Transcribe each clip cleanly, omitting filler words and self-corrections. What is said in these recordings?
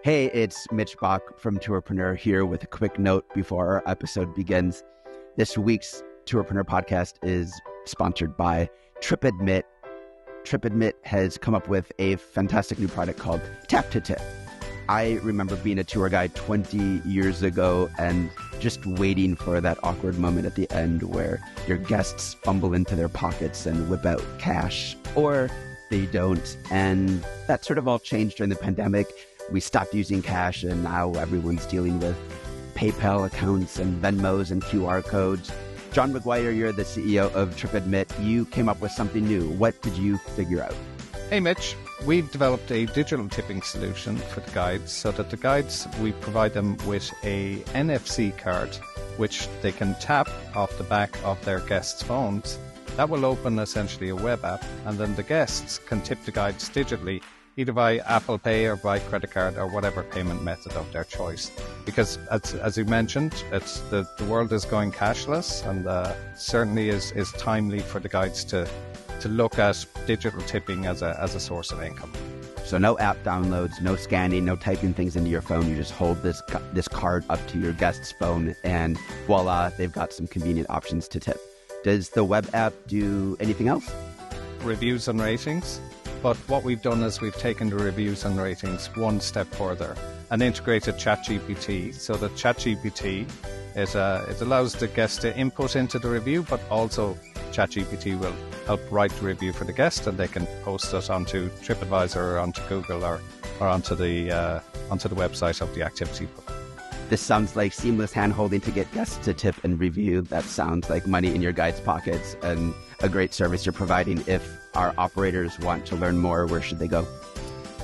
Hey, it's Mitch Bach from Tourpreneur here with a quick note before our episode begins. This week's Tourpreneur podcast is sponsored by TripAdmit. TripAdmit has come up with a fantastic new product called Tap to Tip. I remember being a tour guide 20 years ago and just waiting for that awkward moment at the end where your guests fumble into their pockets and whip out cash, or they don't. And that sort of all changed during the pandemic. We stopped using cash, and now everyone's dealing with PayPal accounts and Venmos and QR codes. John McGuire, you're the CEO of TripAdmit. You came up with something new. What did you figure out? Hey, Mitch. We've developed a digital tipping solution for the guides so that the guides, we provide them with a NFC card, which they can tap off the back of their guests' phones. That will open essentially a web app, and then the guests can tip the guides digitally, either by Apple Pay or by credit card or whatever payment method of their choice. Because as you mentioned, it's the world is going cashless, and certainly is timely for the guides to look at digital tipping as a source of income. So no app downloads, no scanning, no typing things into your phone. You just hold this card up to your guest's phone, and voila, they've got some convenient options to tip. Does the web app do anything else? Reviews and ratings. But what we've done is we've taken the reviews and ratings one step further and integrated ChatGPT. So that ChatGPT it allows the guest to input into the review, but also ChatGPT will help write the review for the guest, and they can post it onto TripAdvisor or onto Google or onto the website of the activity book. This sounds like seamless hand-holding to get guests to tip and review. That sounds like money in your guides' pockets and a great service you're providing. If our operators want to learn more, where should they go?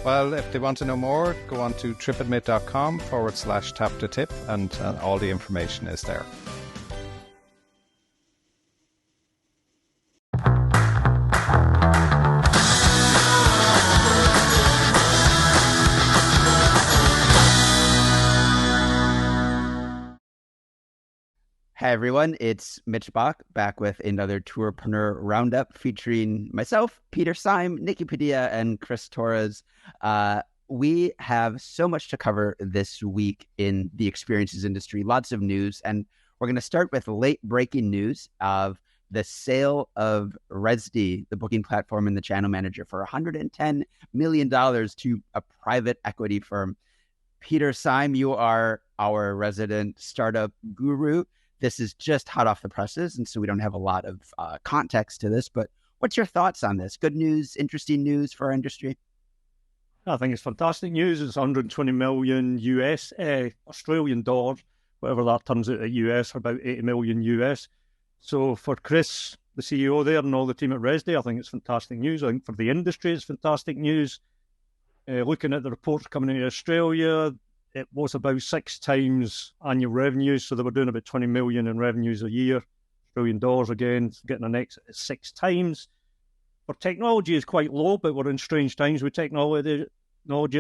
Well, if they want to know more, go on to tripadmit.com/tap to tip, and all the information is there. Hi, everyone. It's Mitch Bach back with another Tourpreneur Roundup featuring myself, Peter Syme, Nikki, Padilla, and Chris Torres. We have so much to cover this week in the experiences industry, lots of news, and we're going to start with late breaking news of the sale of Rezdy, the booking platform and the channel manager, for $110 million to a private equity firm. Peter Syme, you are our resident startup guru. This is just hot off the presses, and so we don't have a lot of context to this, but what's your thoughts on this? Good news, interesting news for our industry? I think it's fantastic news. It's 120 million Australian dollars, whatever that turns out at US, about 80 million US. So for Chris, the CEO there, and all the team at Rezdy, I think it's fantastic news. I think for the industry, it's fantastic news. Looking at the reports coming out of Australia, it was about 6 times annual revenue, so they were doing about 20 million in revenues a year. Australian dollars again, getting an exit at 6 times. For technology is quite low, but we're in strange times with technology at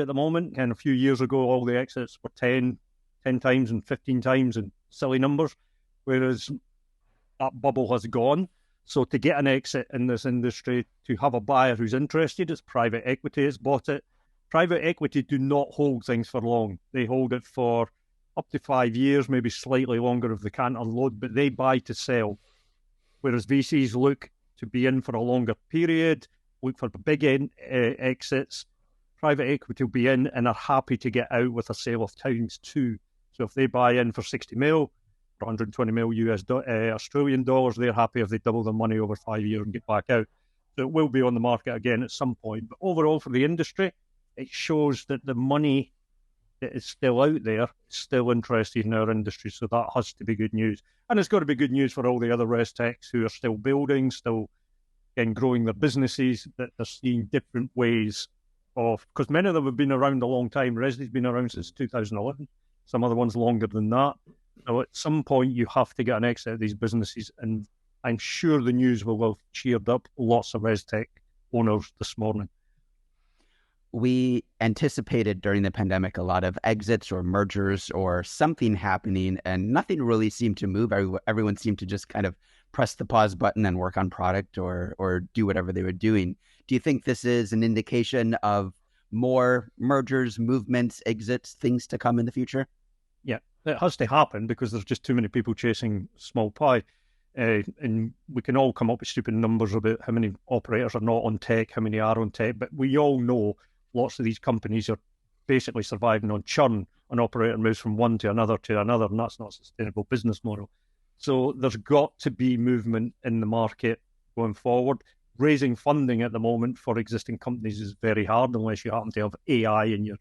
the moment. And a few years ago, all the exits were 10 times and 15 times and silly numbers, whereas that bubble has gone. So to get an exit in this industry, to have a buyer who's interested, it's private equity has bought it. Private equity do not hold things for long. They hold it for up to 5 years, maybe slightly longer if they can't unload, but they buy to sell. Whereas VCs look to be in for a longer period, look for big exits. Private equity will be in and are happy to get out with a sale of times 2. So if they buy in for 60 mil, for 120 mil Australian dollars, they're happy if they double their money over 5 years and get back out. So it will be on the market again at some point. But overall for the industry, it shows that the money that is still out there is still interested in our industry. So that has to be good news. And it's got to be good news for all the other res techs who are still building, still growing their businesses, that they're seeing different ways of, because many of them have been around a long time. Rezdy's been around since 2011. Some other ones longer than that. So at some point you have to get an exit of these businesses. And I'm sure the news will have cheered up lots of res tech owners this morning. We anticipated during the pandemic a lot of exits or mergers or something happening, and nothing really seemed to move. Everyone seemed to just kind of press the pause button and work on product or do whatever they were doing. Do you think this is an indication of more mergers, movements, exits, things to come in the future? Yeah, it has to happen because there's just too many people chasing small pie. And we can all come up with stupid numbers about how many operators are not on tech, how many are on tech, but we all know lots of these companies are basically surviving on churn. An operator moves from one to another, and that's not a sustainable business model. So there's got to be movement in the market going forward. Raising funding at the moment for existing companies is very hard unless you happen to have AI in your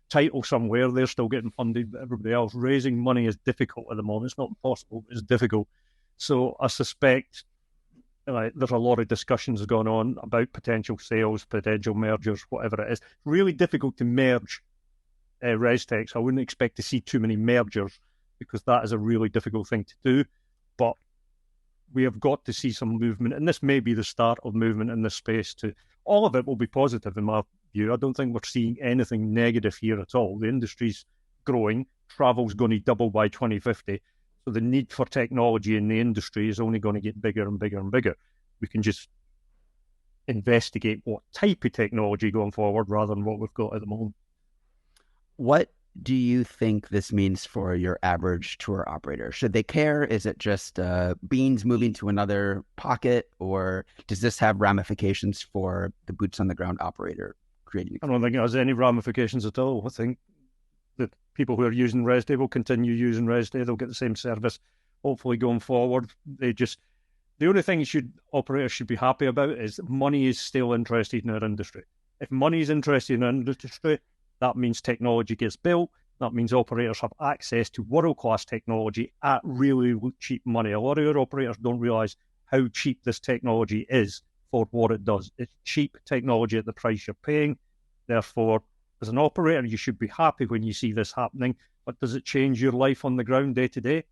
title somewhere. They're still getting funded, but everybody else. Raising money is difficult at the moment. It's not impossible, but it's difficult. So I suspect there's a lot of discussions going on about potential sales, potential mergers, whatever it is. Really difficult to merge ResTech. So I wouldn't expect to see too many mergers because that is a really difficult thing to do. But we have got to see some movement, and this may be the start of movement in this space too. All of it will be positive in my view. I don't think we're seeing anything negative here at all. The industry's growing. Travel's going to double by 2050. So the need for technology in the industry is only going to get bigger and bigger and bigger. We can just investigate what type of technology going forward rather than what we've got at the moment. What do you think this means for your average tour operator? Should they care? Is it just beans moving to another pocket, or does this have ramifications for the boots on the ground operator creating? I don't think it has any ramifications at all. I think the people who are using Rezdy will continue using Rezdy. They'll get the same service, hopefully, going forward. The only thing operators should be happy about is money is still interested in our industry. If money is interested in our industry, that means technology gets built. That means operators have access to world-class technology at really cheap money. A lot of our operators don't realise how cheap this technology is for what it does. It's cheap technology at the price you're paying. Therefore, as an operator, you should be happy when you see this happening. But does it change your life on the ground day to day?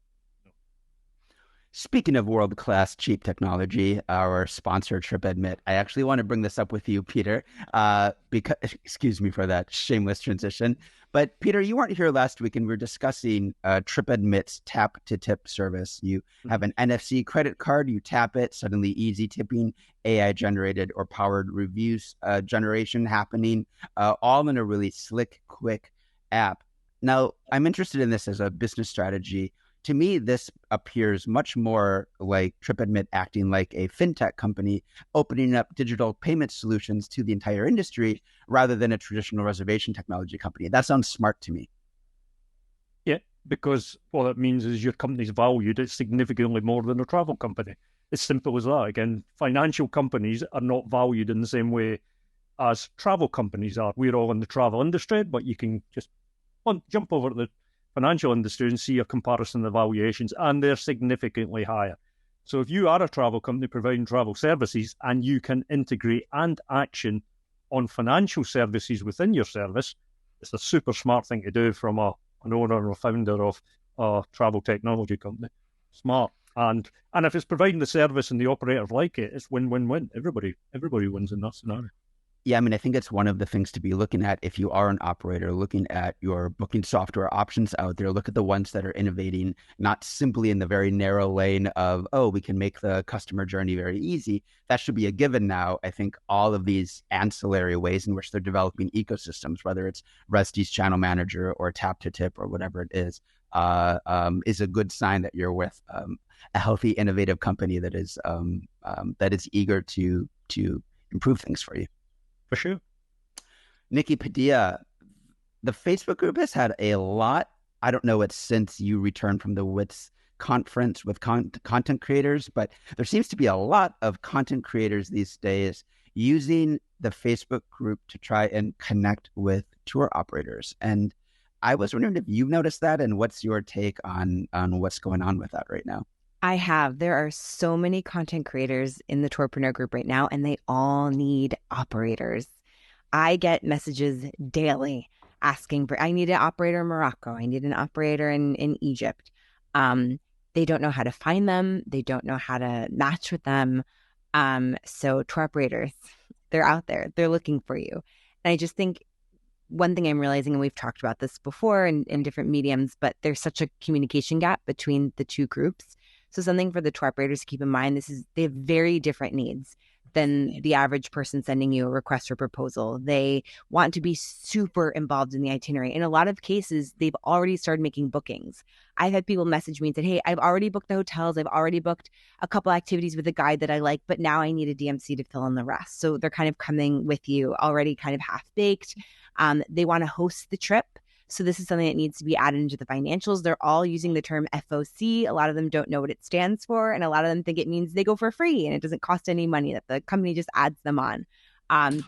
Speaking of world-class cheap technology, our sponsor, TripAdmit, I actually want to bring this up with you, Peter, because, excuse me for that shameless transition. But Peter, you weren't here last week and we were discussing TripAdmit's tap-to-tip service. You have an NFC credit card, you tap it, suddenly easy tipping, AI-generated or powered reviews generation happening, all in a really slick, quick app. Now, I'm interested in this as a business strategy. To me, this appears much more like TripAdmit acting like a fintech company, opening up digital payment solutions to the entire industry rather than a traditional reservation technology company. That sounds smart to me. Yeah, because what that means is your company's valued at significantly more than a travel company. It's simple as that. Again, financial companies are not valued in the same way as travel companies are. We're all in the travel industry, but you can just jump over to the financial industry and see a comparison of valuations, and they're significantly higher. So if you are a travel company providing travel services and you can integrate and action on financial services within your service, it's a super smart thing to do from an owner or a founder of a travel technology company. Smart. And if it's providing the service and the operators like it, it's win-win-win. Everybody wins in that scenario. Yeah, I mean, I think it's one of the things to be looking at if you are an operator, looking at your booking software options out there. Look at the ones that are innovating, not simply in the very narrow lane of, oh, we can make the customer journey very easy. That should be a given now. I think all of these ancillary ways in which they're developing ecosystems, whether it's Rezdy's channel manager or tap to tip or whatever it is a good sign that you're with a healthy, innovative company that is eager to improve things for you. For sure. Nikki, Padilla, the Facebook group has had a lot. I don't know it since you returned from the WITS conference with content creators, but there seems to be a lot of content creators these days using the Facebook group to try and connect with tour operators. And I was wondering if you've noticed that and what's your take on what's going on with that right now? I have. There are so many content creators in the Tourpreneur group right now, and they all need operators. I get messages daily asking for, I need an operator in Morocco. I need an operator in Egypt. They don't know how to find them. They don't know how to match with them. So tour operators, they're out there. They're looking for you. And I just think one thing I'm realizing, and we've talked about this before in different mediums, but there's such a communication gap between the two groups. So something for the tour operators to keep in mind, they have very different needs. than the average person sending you a request for proposal. They want to be super involved in the itinerary. In a lot of cases, they've already started making bookings. I've had people message me and said, hey, I've already booked the hotels. I've already booked a couple activities with a guide that I like, but now I need a DMC to fill in the rest. So they're kind of coming with you already kind of half-baked. They want to host the trip. So this is something that needs to be added into the financials. They're all using the term FOC. A lot of them don't know what it stands for. And a lot of them think it means they go for free and it doesn't cost any money, that the company just adds them on.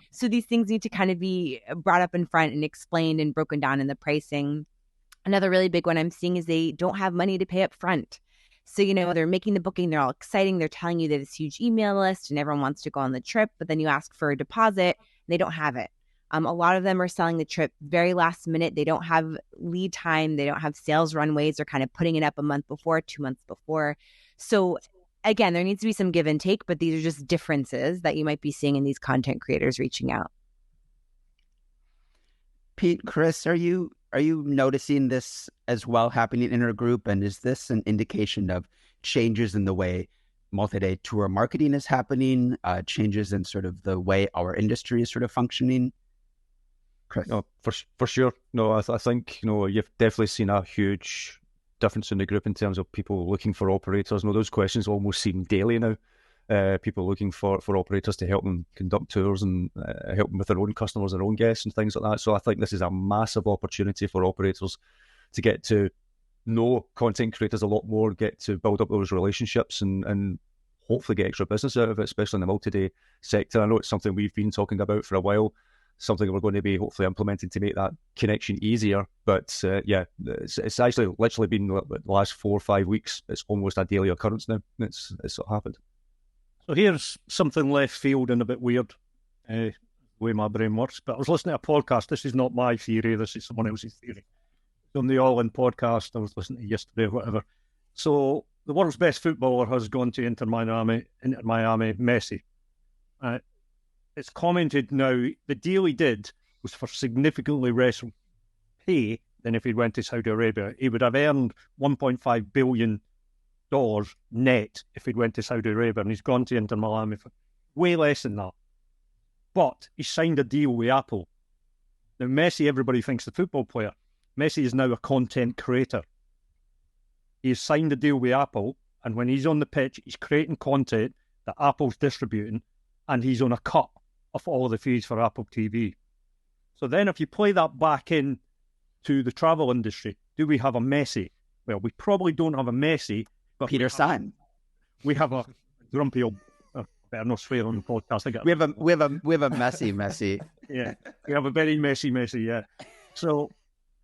So these things need to kind of be brought up in front and explained and broken down in the pricing. Another really big one I'm seeing is they don't have money to pay up front. So, they're making the booking, they're all exciting. They're telling you that this huge email list and everyone wants to go on the trip, but then you ask for a deposit and they don't have it. A lot of them are selling the trip very last minute. They don't have lead time. They don't have sales runways. They're kind of putting it up a month before, 2 months before. So again, there needs to be some give and take, but these are just differences that you might be seeing in these content creators reaching out. Pete, Chris, are you noticing this as well happening in our group? And is this an indication of changes in the way multi-day tour marketing is happening, changes in sort of the way our industry is sort of functioning? Chris? No, for sure. No, I think, you've definitely seen a huge difference in the group in terms of people looking for operators. Those questions almost seem daily now. People looking for operators to help them conduct tours and help them with their own customers, their own guests and things like that. So I think this is a massive opportunity for operators to get to know content creators a lot more, get to build up those relationships and hopefully get extra business out of it, especially in the multi-day sector. I know it's something we've been talking about for a while, something we're going to be hopefully implementing to make that connection easier. But it's actually literally been the last 4 or 5 weeks. It's almost a daily occurrence now. It's what happened. So here's something left field and a bit weird, the way my brain works. But I was listening to a podcast. This is not my theory. This is someone else's theory. On the All In podcast I was listening to yesterday or whatever. So the world's best footballer has gone to Inter Miami, Messi. It's commented now, the deal he did was for significantly less pay than if he went to Saudi Arabia. He would have earned $1.5 billion net if he'd went to Saudi Arabia, and he's gone to Inter Miami for way less than that. But he signed a deal with Apple. Now, Messi, everybody thinks the football player. Messi is now a content creator. He has signed a deal with Apple, and when he's on the pitch, he's creating content that Apple's distributing, and he's on a cut of all the fees for Apple TV. So then if you play that back in to the travel industry, do we have a Messi? Well, we probably don't have a Messi, but Peter Syme. We have a grumpy old, better not swear on the podcast. We have a Messi. Yeah, we have a very Messi, yeah. So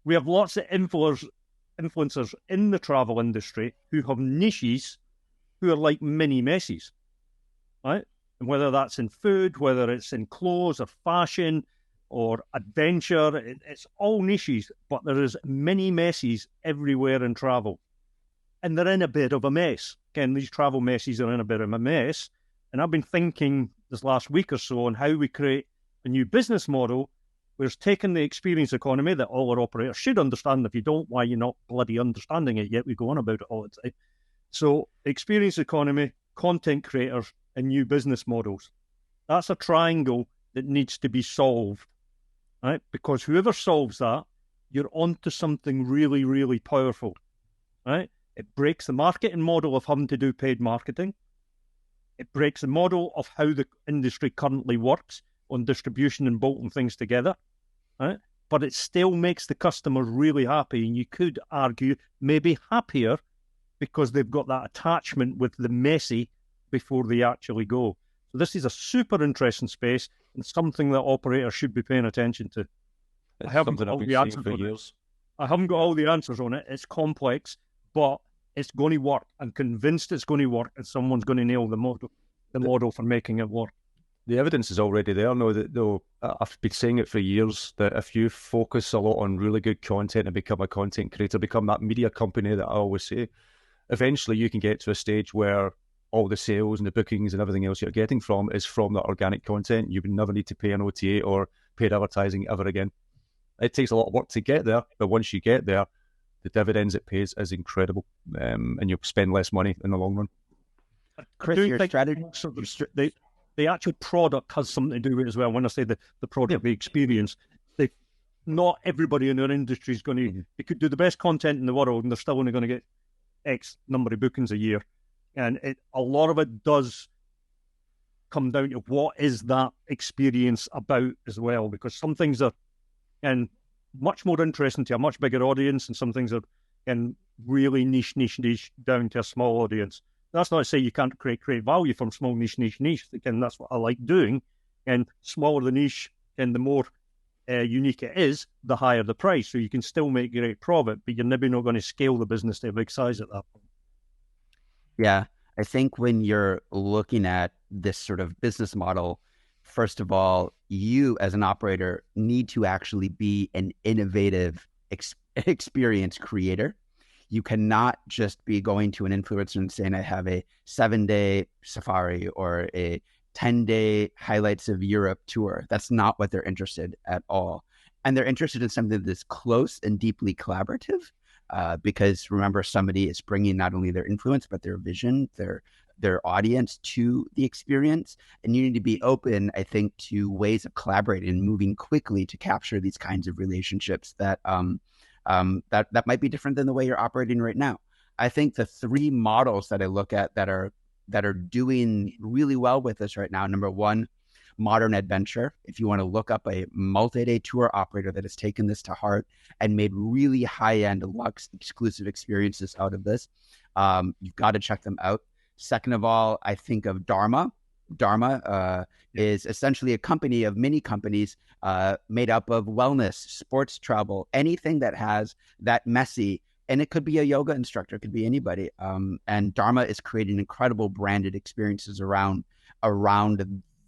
we have lots of influencers in the travel industry who have niches who are like mini Messis, right? And whether that's in food, whether it's in clothes or fashion or adventure, it's all niches, but there is many Messis everywhere in travel. And they're in a bit of a mess. Again, these travel Messis are in a bit of a mess. And I've been thinking this last week or so on how we create a new business model where it's taking the experience economy that all our operators should understand. If you don't, why you're not bloody understanding it yet? We go on about it all the time. So experience economy, content creators, and new business models. That's a triangle that needs to be solved, right? Because whoever solves that, you're onto something really, really powerful, right? It breaks the marketing model of having to do paid marketing. It breaks the model of how the industry currently works on distribution and bolting things together, right? But it still makes the customer really happy, and you could argue maybe happier because they've got that attachment with the Messi before they actually go. So this is a super interesting space and something that operators should be paying attention to. It's I haven't something got all I've the been answers seeing on for it. years. I haven't got all the answers on it. It's complex, but it's going to work. I'm convinced it's going to work, and someone's going to nail the model for making it work. The evidence is already there now. I've been saying it for years, that if you focus a lot on really good content and become a content creator, become that media company that I always say, eventually you can get to a stage where all the sales and the bookings and everything else you're getting from is from that organic content. You would never need to pay an OTA or paid advertising ever again. It takes a lot of work to get there, but once you get there, the dividends it pays is incredible, and you'll spend less money in the long run. Chris, your strategy... the actual product has something to do with it as well. When I say the product, the experience, not everybody in their industry is going to, they could do the best content in the world and they're still only going to get X number of bookings a year. And a lot of it does come down to what is that experience about as well, because some things are much more interesting to a much bigger audience, and some things are really niche down to a small audience. That's not to say you can't create value from small niche. Again, that's what I like doing. And smaller the niche and the more unique it is, the higher the price. So you can still make great profit, but you're maybe not going to scale the business to a big size at that point. Yeah, I think when you're looking at this sort of business model, first of all, you as an operator need to actually be an innovative experience creator. You cannot just be going to an influencer and saying, I have a 7-day safari or a 10-day highlights of Europe tour. That's not what they're interested at all. And they're interested in something that's close and deeply collaborative, because remember, somebody is bringing not only their influence, but their vision, their audience to the experience. And you need to be open, I think, to ways of collaborating and moving quickly to capture these kinds of relationships that that might be different than the way you're operating right now. I think the three models that I look at that are doing really well with this right now. Number one, modern adventure. If you want to look up a multi-day tour operator that has taken this to heart and made really high-end luxe exclusive experiences out of this, you've got to check them out. Second of all, I think of Dharma. Dharma is essentially a company of many companies made up of wellness, sports travel, anything that has that messy, and it could be a yoga instructor, it could be anybody. And Dharma is creating incredible branded experiences around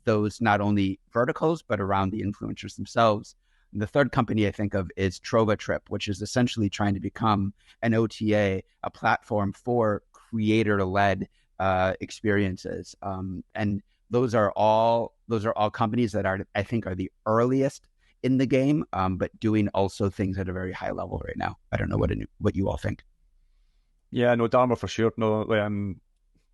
those, not only verticals, but around the influencers themselves. And the third company I think of is TrovaTrip, which is essentially trying to become an OTA, a platform for creator-led experiences. And those are all companies that I think are the earliest in the game, but doing also things at a very high level right now. I don't know what you all think. Yeah, no, Dharma for sure. No,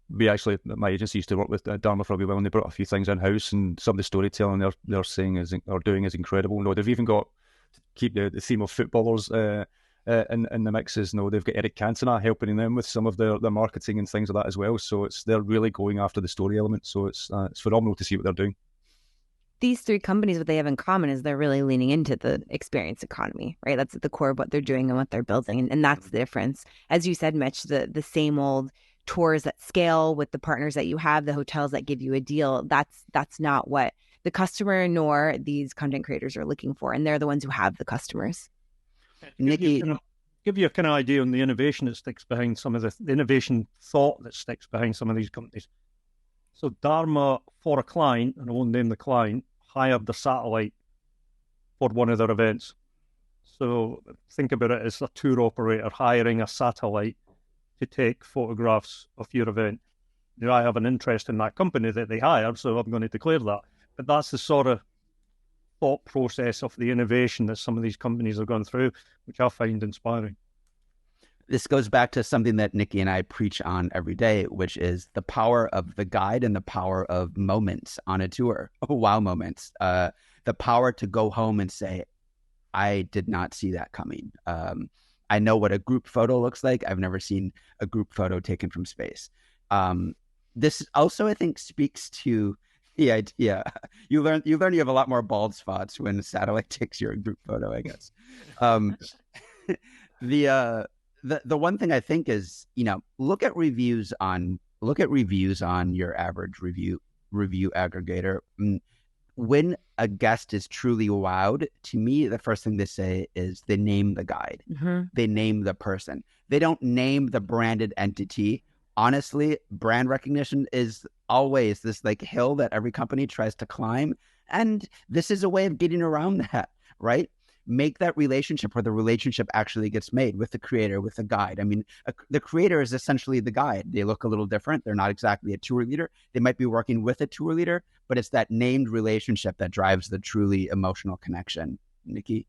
we actually, my agency used to work with Dharma for a wee while, and they brought a few things in house, and some of the storytelling they're saying or doing is incredible. No, they've even got, to keep the theme of footballers in the mixes. No, they've got Eric Cantona helping them with some of their marketing and things like that as well. So they're really going after the story element. So it's phenomenal to see what they're doing. These three companies, what they have in common is they're really leaning into the experience economy, right? That's at the core of what they're doing and what they're building. And that's the difference. As you said, Mitch, the same old tours at scale with the partners that you have, the hotels that give you a deal, that's not what the customer nor these content creators are looking for. And they're the ones who have the customers. Nikki, give you a kind of idea on the innovation that sticks behind some of the innovation thought that sticks behind some of these companies. So Dharma, for a client, and I won't name the client, hired the satellite for one of their events. So think about it as a tour operator hiring a satellite to take photographs of your event. Now, I have an interest in that company that they hired, so I'm going to declare that. But that's the sort of thought process of the innovation that some of these companies have gone through, which I find inspiring. This goes back to something that Nikki and I preach on every day, which is the power of the guide and the power of moments on a tour, wow moments. The power to go home and say, I did not see that coming. I know what a group photo looks like. I've never seen a group photo taken from space. This also, I think, speaks to the idea. You learn you have a lot more bald spots when a satellite takes your group photo, I guess. The one thing I think is, look at reviews on your average review aggregator. When a guest is truly wowed, to me, the first thing they say is they name the guide. Mm-hmm. They name the person. They don't name the branded entity. Honestly, brand recognition is always this hill that every company tries to climb. And this is a way of getting around that, right? Make that relationship where the relationship actually gets made with the creator, with the guide. I mean, the creator is essentially the guide. They look a little different. They're not exactly a tour leader. They might be working with a tour leader, but it's that named relationship that drives the truly emotional connection. Nikki?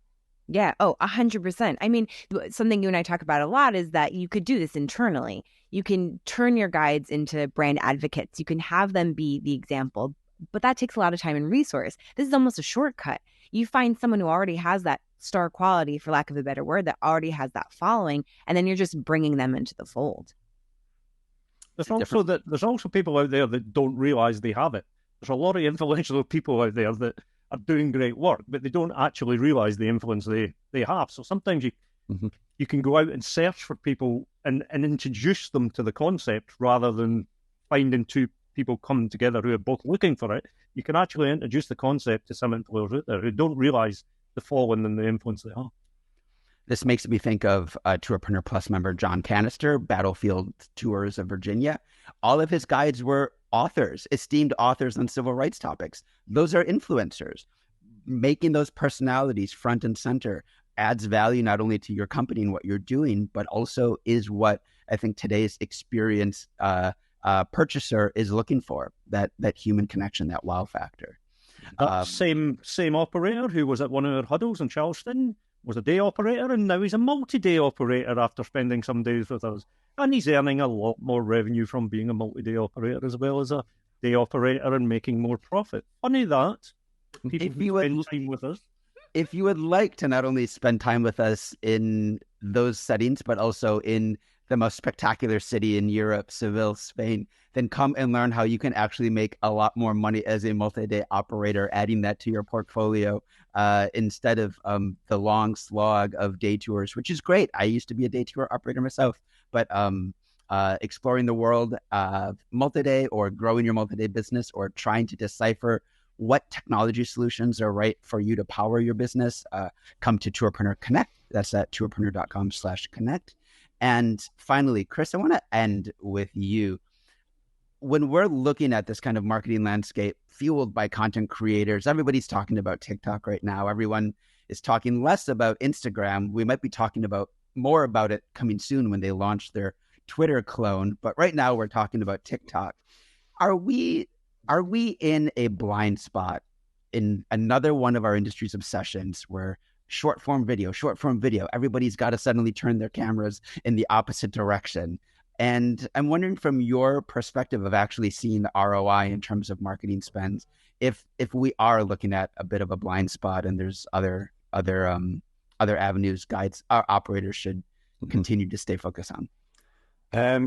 Yeah. Oh, 100%. I mean, something you and I talk about a lot is that you could do this internally. You can turn your guides into brand advocates. You can have them be the example but that takes a lot of time and resource. This is almost a shortcut. You find someone who already has that star quality, for lack of a better word, that already has that following, and then you're just bringing them into the fold. There's also people out there that don't realize they have it. There's a lot of influential people out there that are doing great work, but they don't actually realize the influence they have. So sometimes you can go out and search for people and introduce them to the concept rather than finding two people coming together who are both looking for it. You can actually introduce the concept to some influencers out there who don't realize the following and the influence they have. This makes me think of Tourpreneur Plus member John Canister, Battlefield Tours of Virginia. All of his guides were authors, esteemed authors on civil rights topics. Those are influencers. Making those personalities front and center adds value not only to your company and what you're doing, but also is what I think today's experience purchaser is looking for, that human connection, that wow factor. That same operator who was at one of our huddles in Charleston was a day operator, and now he's a multi-day operator after spending some days with us. And he's earning a lot more revenue from being a multi-day operator as well as a day operator and making more profit. Funny that people spend time with us. If you would like to not only spend time with us in those settings, but also in the most spectacular city in Europe, Seville, Spain, then come and learn how you can actually make a lot more money as a multi-day operator, adding that to your portfolio instead of the long slog of day tours, which is great. I used to be a day tour operator myself, but exploring the world multi-day or growing your multi-day business or trying to decipher what technology solutions are right for you to power your business, come to Tourpreneur Connect. That's at tourpreneur.com/connect. And finally, Chris, I want to end with you. When we're looking at this kind of marketing landscape fueled by content creators, everybody's talking about TikTok right now. Everyone is talking less about Instagram. We might be talking about more about it coming soon when they launch their Twitter clone. But right now we're talking about TikTok. Are we in a blind spot in another one of our industry's obsessions where short form video, everybody's got to suddenly turn their cameras in the opposite direction? And I'm wondering, from your perspective of actually seeing the ROI in terms of marketing spends, if we are looking at a bit of a blind spot and there's other avenues, guides, our operators should continue to stay focused on.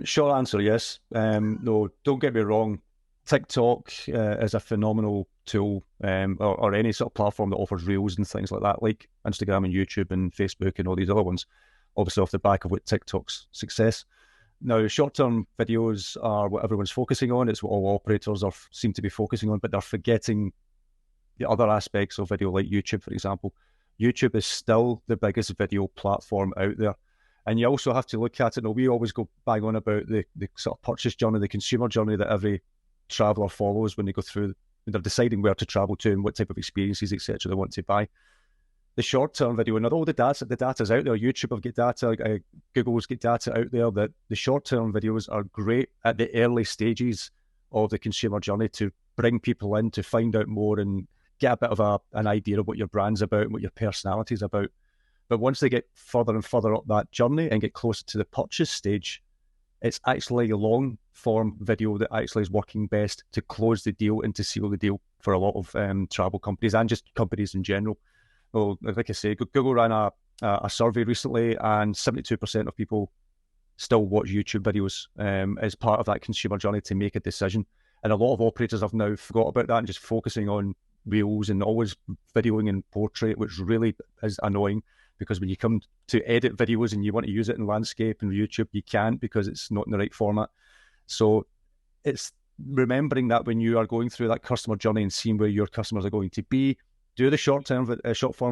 Short answer, yes. No, don't get me wrong. TikTok is a phenomenal tool, or any sort of platform that offers reels and things like that, like Instagram and YouTube and Facebook and all these other ones, obviously off the back of what TikTok's success. Now, short-term videos are what everyone's focusing on. It's what all operators seem to be focusing on, but they're forgetting the other aspects of video, like YouTube, for example. YouTube is still the biggest video platform out there. And you also have to look at it. Now, we always go bang on about the sort of purchase journey, the consumer journey that every traveler follows when they go through, when they're deciding where to travel to and what type of experiences, etc., they want to buy. The short-term video, and all the data's out there. YouTube have got data, Google's got data out there that the short-term videos are great at the early stages of the consumer journey to bring people in to find out more and get a bit of an idea of what your brand's about and what your personality's about. But once they get further and further up that journey and get closer to the purchase stage, it's actually a long-form video that actually is working best to close the deal and to seal the deal for a lot of travel companies and just companies in general. Well, like I say, Google ran a survey recently, and 72% of people still watch YouTube videos as part of that consumer journey to make a decision. And a lot of operators have now forgot about that and just focusing on reels and always videoing in portrait, which really is annoying, because when you come to edit videos and you want to use it in landscape and YouTube, you can't because it's not in the right format. So it's remembering that when you are going through that customer journey and seeing where your customers are going to be, do the short-form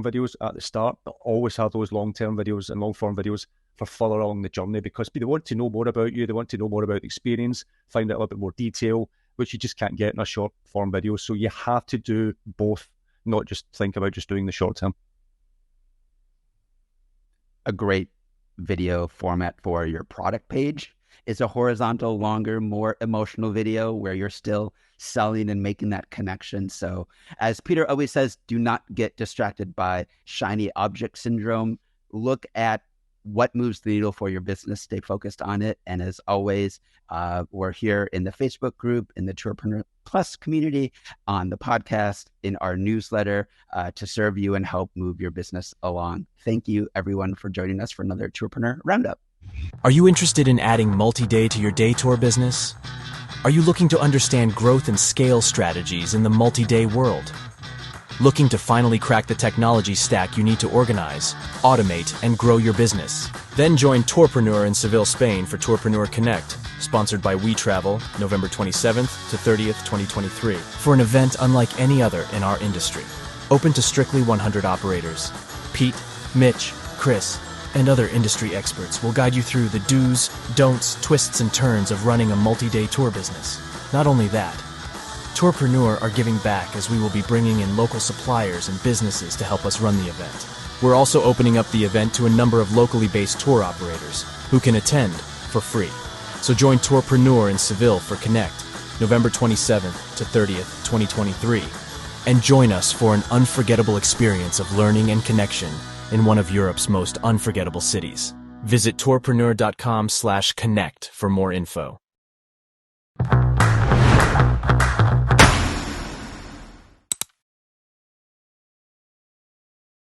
videos at the start, but always have those long-term videos and long-form videos for further along the journey, because they want to know more about you, they want to know more about the experience, find out a little bit more detail, which you just can't get in a short-form video. So you have to do both, not just think about just doing the short-term. A great video format for your product page is a horizontal, longer, more emotional video where you're still selling and making that connection. So as Peter always says, do not get distracted by shiny object syndrome. Look at what moves the needle for your business. Stay focused on it. And as always, we're here in the Facebook group, in the Tourpreneur Plus community, on the podcast, in our newsletter to serve you and help move your business along. Thank you, everyone, for joining us for another Tourpreneur Roundup. Are you interested in adding multi-day to your day tour business? Are you looking to understand growth and scale strategies in the multi-day world? Looking to finally crack the technology stack you need to organize, automate, and grow your business? Then join Tourpreneur in Seville, Spain for Tourpreneur Connect, sponsored by We Travel, November 27th to 30th, 2023, for an event unlike any other in our industry. Open to strictly 100 operators. Pete, Mitch, Chris, and other industry experts will guide you through the do's, don'ts, twists, and turns of running a multi-day tour business. Not only that, Tourpreneur are giving back as we will be bringing in local suppliers and businesses to help us run the event. We're also opening up the event to a number of locally based tour operators who can attend for free. So join Tourpreneur in Seville for Connect, November 27th to 30th, 2023, and join us for an unforgettable experience of learning and connection in one of Europe's most unforgettable cities. Visit tourpreneur.com/connect for more info.